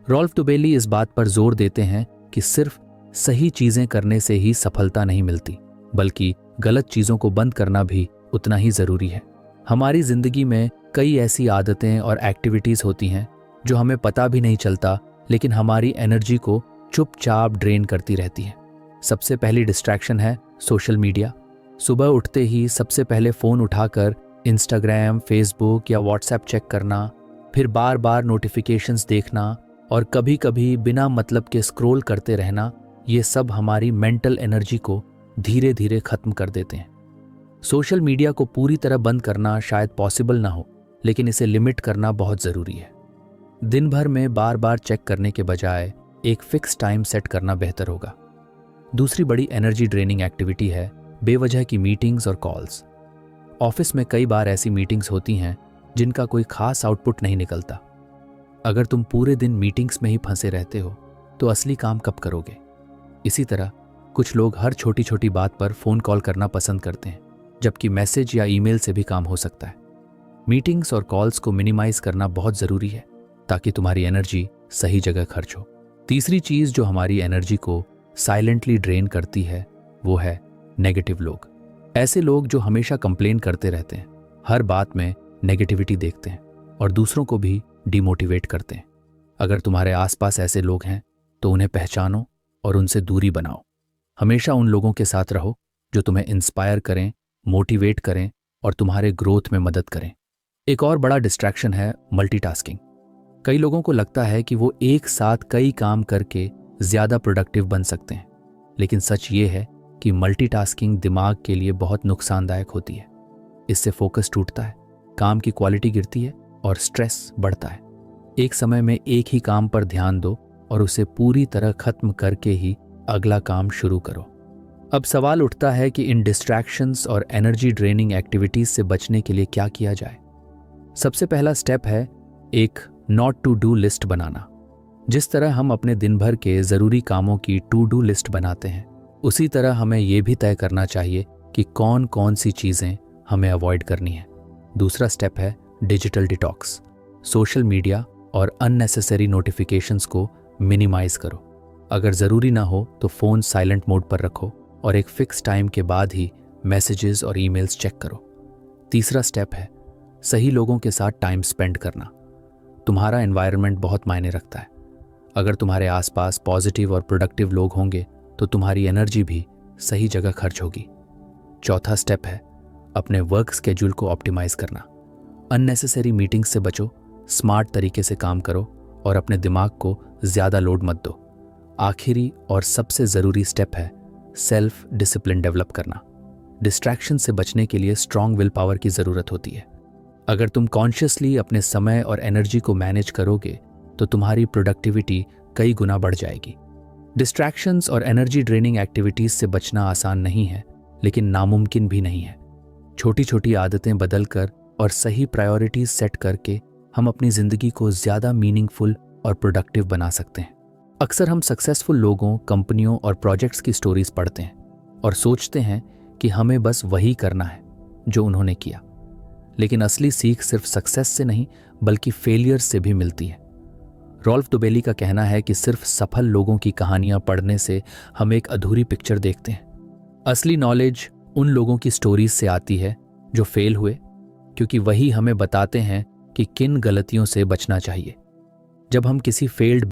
Rolf टुबेली इस बात पर जोर देते हैं कि सिर्फ सही चीजें करने से ही सफलता नहीं मिलती, बल्कि गलत चीजों को बंद करना भी उतना ही जरूरी है। हमारी जिंदगी में कई ऐसी आदतें और एक्टिविटीज होती हैं जो हमें पता भी नहीं चलता, लेकिन हमारी एनर्जी को चुपचाप ड्रेन करती रहती हैं। सबसे पहली डिस्ट्रैक्शन है सोशल मीडिया। सुबह उठते ही सबसे पहले फ़ोन उठाकर इंस्टाग्राम, फेसबुक या व्हाट्सएप चेक करना, फिर बार बार नोटिफिकेशंस देखना और कभी कभी बिना मतलब के स्क्रॉल करते रहना, ये सब हमारी मेंटल एनर्जी को धीरे धीरे ख़त्म कर देते हैं। सोशल मीडिया को पूरी तरह बंद करना शायद पॉसिबल ना हो, लेकिन इसे लिमिट करना बहुत ज़रूरी है। दिन भर में बार बार चेक करने के बजाय एक फिक्स टाइम सेट करना बेहतर होगा। दूसरी बड़ी एनर्जी ड्रेनिंग एक्टिविटी है बेवजह की मीटिंग्स और कॉल्स। ऑफिस में कई बार ऐसी मीटिंग्स होती हैं जिनका कोई खास आउटपुट नहीं निकलता। अगर तुम पूरे दिन मीटिंग्स में ही फंसे रहते हो तो असली काम कब करोगे? इसी तरह कुछ लोग हर छोटी छोटी बात पर फ़ोन कॉल करना पसंद करते हैं, जबकि मैसेज या ईमेल से भी काम हो सकता है। मीटिंग्स और कॉल्स को मिनिमाइज करना बहुत ज़रूरी है ताकि तुम्हारी एनर्जी सही जगह खर्च हो। तीसरी चीज़ जो हमारी एनर्जी को साइलेंटली ड्रेन करती है वो है नेगेटिव लोग। ऐसे लोग जो हमेशा कंप्लेन करते रहते हैं, हर बात में नेगेटिविटी देखते हैं और दूसरों को भी डिमोटिवेट करते हैं। अगर तुम्हारे आसपास ऐसे लोग हैं तो उन्हें पहचानो और उनसे दूरी बनाओ। हमेशा उन लोगों के साथ रहो जो तुम्हें इंस्पायर करें, मोटिवेट करें और तुम्हारे ग्रोथ में मदद करें। एक और बड़ा डिस्ट्रैक्शन है मल्टीटास्किंग। कई लोगों को लगता है कि वो एक साथ कई काम करके ज़्यादा प्रोडक्टिव बन सकते हैं, लेकिन सच ये है कि मल्टीटास्किंग दिमाग के लिए बहुत नुकसानदायक होती है। इससे फोकस टूटता है, काम की क्वालिटी गिरती है और स्ट्रेस बढ़ता है। एक समय में एक ही काम पर ध्यान दो और उसे पूरी तरह खत्म करके ही अगला काम शुरू करो। अब सवाल उठता है कि इन डिस्ट्रैक्शंस और एनर्जी ड्रेनिंग एक्टिविटीज से बचने के लिए क्या किया जाए। सबसे पहला स्टेप है एक नॉट टू डू लिस्ट बनाना। जिस तरह हम अपने दिन भर के ज़रूरी कामों की टू डू लिस्ट बनाते हैं, उसी तरह हमें यह भी तय करना चाहिए कि कौन कौन सी चीज़ें हमें अवॉइड करनी है। दूसरा स्टेप है डिजिटल डिटॉक्स। सोशल मीडिया और अननेसेसरी नोटिफिकेशंस को मिनिमाइज करो। अगर ज़रूरी ना हो तो फ़ोन साइलेंट मोड पर रखो और एक फिक्स टाइम के बाद ही मैसेजेस और ईमेल्स चेक करो। तीसरा स्टेप है सही लोगों के साथ टाइम स्पेंड करना। तुम्हारा एनवायरनमेंट बहुत मायने रखता है। अगर तुम्हारे आसपास पॉजिटिव और प्रोडक्टिव लोग होंगे तो तुम्हारी एनर्जी भी सही जगह खर्च होगी। चौथा स्टेप है अपने वर्क स्केड्यूल को ऑप्टिमाइज करना। अननेसेसरी मीटिंग्स से बचो, स्मार्ट तरीके से काम करो और अपने दिमाग को ज़्यादा लोड मत दो। आखिरी और सबसे ज़रूरी स्टेप है सेल्फ डिसिप्लिन डेवलप करना। डिस्ट्रैक्शन से बचने के लिए स्ट्रॉन्ग विल पावर की ज़रूरत होती है। अगर तुम कॉन्शियसली अपने समय और एनर्जी को मैनेज करोगे तो तुम्हारी प्रोडक्टिविटी कई गुना बढ़ जाएगी। डिस्ट्रैक्शंस और एनर्जी ड्रेनिंग एक्टिविटीज़ से बचना आसान नहीं है, लेकिन नामुमकिन भी नहीं है। छोटी छोटी आदतें बदलकर और सही प्रायोरिटीज सेट करके हम अपनी ज़िंदगी को ज़्यादा मीनिंगफुल और प्रोडक्टिव बना सकते हैं। अक्सर हम सक्सेसफुल लोगों, कंपनियों और प्रोजेक्ट्स की स्टोरीज पढ़ते हैं और सोचते हैं कि हमें बस वही करना है जो उन्होंने किया, लेकिन असली सीख सिर्फ सक्सेस से नहीं बल्कि फेलियर से भी मिलती है। रॉल्फ टुबेली का कहना है कि सिर्फ सफल लोगों की कहानियां पढ़ने से हम एक अधूरी पिक्चर देखते हैं। असली नॉलेज उन लोगों की स्टोरीज से आती है जो फेल हुए, क्योंकि वही हमें बताते हैं कि किन गलतियों से बचना चाहिए। जब हम किसी फेल्ड